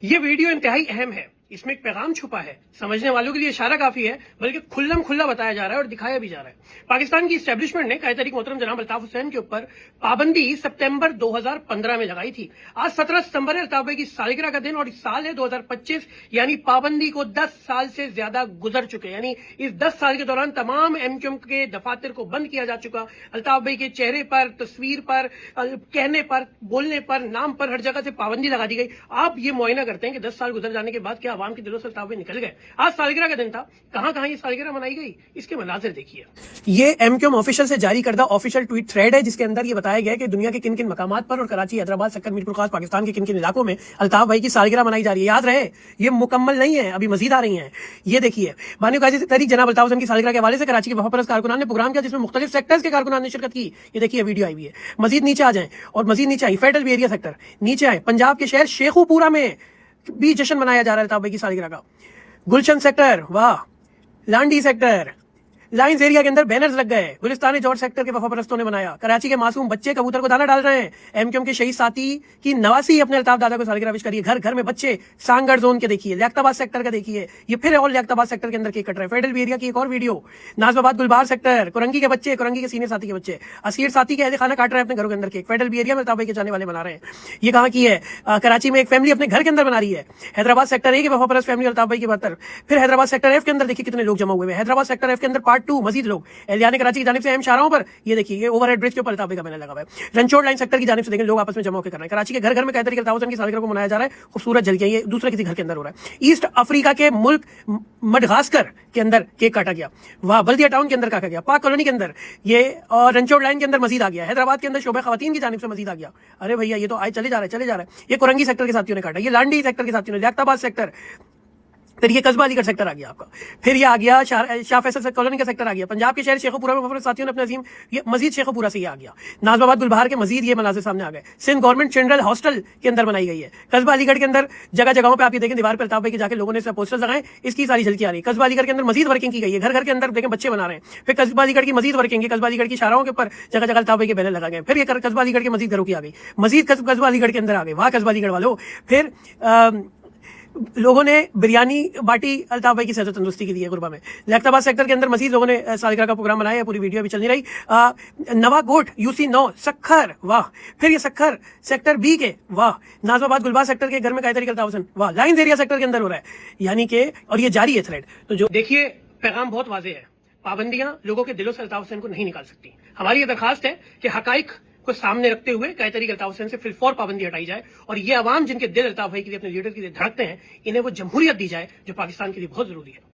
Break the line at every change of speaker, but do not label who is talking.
ये वीडियो इंतहाई अहम है। इसमें एक पैगाम छुपा है। समझने वालों के लिए इशारा काफी है, बल्कि खुल्लम खुल्ला बताया जा रहा है और दिखाया भी जा रहा है। पाकिस्तान की इस्टेब्लिशमेंट ने कायद मोहतरम जनाब अल्ताफ हुसैन के ऊपर पाबंदी सितंबर 2015 में लगाई थी। आज 17 सितंबर है, अल्ताफ भाई की सालगिरह का दिन, और इस साल है 2025, यानी पाबंदी को 10 साल से ज्यादा गुजर चुके। यानी इस 10 साल के दौरान तमाम एमक्यूएम के दफातर को बंद किया जा चुका। अल्ताफ भाई के चेहरे पर, तस्वीर पर, कहने पर, बोलने पर, नाम पर हर जगह से पाबंदी लगा दी गई। आप ये मुआयना करते हैं कि 10 साल गुजर जाने के बाद क्या आवाम के दिलों से अल्ताफ भाई निकल गए। आज सालगिरह का दिन था, कहां कहां ये सालगिरह मनाई गई, इसके मनाजिर देखिए। ये एमक्यूएम ऑफिशियल से जारी करदा ऑफिशियल ट्वीट थ्रेड है, जिसके अंदर ये बताया गया है कि दुनिया के किन किन मकामात पर और कराची, हैदराबाद, सक्कर, मीरपुर खास, पाकिस्तान के किन किन इलाकों में अल्ताफ भाई की सालगिरह मनाई जा रही है। याद रहे, ये मुकम्मल नहीं है, अभी मजीद आ रही है। ये देखिए, बानियो काजी तहरीक जनाब अल्ताफ हुसैन की सालगिरह के हवाले से कराची के वफापरस्त कारकुनान ने प्रोग्राम किया, जिसमें मुख्तलिफ सेक्टर्स के कारकुनान ने शिरकत की। ये देखिए वीडियो आई हुई है। मजीद नीचे आ जाए, और मजीद नीचे आई फेडरल एरिया सेक्टर, नीचे आए पंजाब के शहर शेखुपुरा में भी जश्न मनाया जा रहा है अल्ताफ भाई की सालगिरह का। गुलशन सेक्टर, वाह, लांडी सेक्टर, लाइंस एरिया के अंदर बैनर्स लग गए। गुलिस्तान जॉर्ज सेक्टर के वफापरस्तों ने बनाया। कराची के मासूम बच्चे कबूतर को दाना डाल रहे हैं। एमक्यूएम के शहीद साथी की नवासी अपने अल्ताफ दादा को सालगिरह विश करिए। घर घर में बच्चे, सांगड़ जोन के देखिए, लियाकताबाद सेक्टर का देखिए, ये फिर और लियाकताबाद सेक्टर के अंदर केक कट रहे हैं। फेडरल एरिया की एक और वीडियो, नाजमाबाद गुलबार सेक्टर, कुरंगी के बच्चे, कुरंगी के सीनियर साथी के बच्चे, असीर साथी के अहले खाना काट रहे हैं अपने घरों के अंदर केक। फेडरल एरिया में अल्ताफ भाई के जाने वाले बना रहे हैं। ये कहां की है? कराची में एक फैमिली अपने घर के अंदर बना रही है। हैदराबाद सेक्टर ए के वफापरस्त फैमिली अल्ताफ भाई की बहत्तर। फिर हैदराबाद सेक्टर एफ के अंदर देखिए कितने लोग जमा हुए हैं। हैदराबाद सेक्टर एफ के अंदर पार्ट 2 मजीद लोग। एलियाने कराची की जानिब से अहम शाहराहों पर ये देखिए, ये ओवरहेड ब्रिज के ऊपर अल्ताफ भाई का बैनर लगा हुआ है। रंचोड़ लाइन सेक्टर की जानिब से देखें, लोग आपस में जमा होकर कर रहे हैं। कराची के घर घर में कायद अल्ताफ हुसैन की सालगिरह को मनाया जा रहा है। खूबसूरत जलकियां ये दूसरे किसी घर के अंदर हो रहा है। ईस्ट अफ्रीका के मुल्क मडगास्कर के अंदर केक काटा गया। वहां बल्दिया टाउन के अंदर काटा गया। पाक कॉलोनी के अंदर ये, और रंचोड़ लाइन के अंदर मजीद आ गया। हैदराबाद के अंदर शोबा खवातीन की जानिब से मजीद आ गया। अरे भैया, ये तो आए चले जा रहा है, चले जा रहा है। ये कुरंगी सेक्टर के साथियों ने काटा, ये लांडी सेक्टर के साथियों ने, लियाकताबाद सेक्टर, फिर ये कस्बा अलीगढ़ सेक्टर आ गया आपका। फिर ये आ गया शाह फैसल कॉलोनी का सेक्टर आ गया। पंजाब के शहर शेखुपुरा में वफापरस्त साथियों ने अपने अजीम, ये मजीद शेखुपुरा से ये आ गया। नाजमाबाद गुलबहार के मजीद ये मनाजिर सामने आ गए। सिंध गवर्नमेंट चिल्ड्रन हॉस्टल के अंदर बनाई गई है। कस्बा अलीगढ़ के अंदर जगह जगहों पर आप ये देखें, दीवार पर अल्ताफ भाई के जाके लोगों ने पोस्टर्स लगाए, इसकी सारी झलकी आ रही है। कस्बा अलीगढ़ के अंदर मजीद वर्किंग की गई है। घर घर के अंदर देखें बच्चे बना रहे हैं। फिर कस्बा अलीगढ़ की मजीद वर्किंग है। कस्बा अलीगढ़ की शाहराहों के ऊपर जगह जगह अल्ताफ भाई के बैनर लगाए गए। फिर ये कस्बा अलीगढ़ के मजीद घरों की आ गई। मजीद कस्बा अलीगढ़ के अंदर आ गए। वाह कस्बा अलीगढ़ वालों। फिर लोगों ने बिरयानी बाटी अल्ताफ भाई की सेहत तंदुरुस्ती के लिए गुरबा में। लियाकताबाद सेक्टर के अंदर मजीद लोगों ने सालगिरह का प्रोग्राम बनाया है। पूरी वीडियो अभी चल नहीं रही। नवागोट UC9 सखर, वाह। फिर ये सखर सेक्टर बी के, वाह। नाजमाबाद गुलबार सेक्टर के घर में कायद अल्ताफ हुसैन, वाह। लाइंस एरिया सेक्टर के अंदर हो रहा है, यानी कि, और ये जारी है थ्रेड। तो जो देखिए, पैगाम बहुत वाज़ेह है। पाबंदियां लोगों के दिलों से अल्ताफ हुसैन को नहीं निकाल सकती। हमारी ये दरखास्त है कि हकाइक को सामने रखते हुए कायद अल्ताफ हुसैन से फिलफौर पाबंदी हटाई जाए, और ये अवाम जिनके दिल अल्ताफ भाई के लिए, अपने लीडर के लिए धड़कते हैं, इन्हें वो जमहूरियत दी जाए जो पाकिस्तान के लिए बहुत जरूरी है।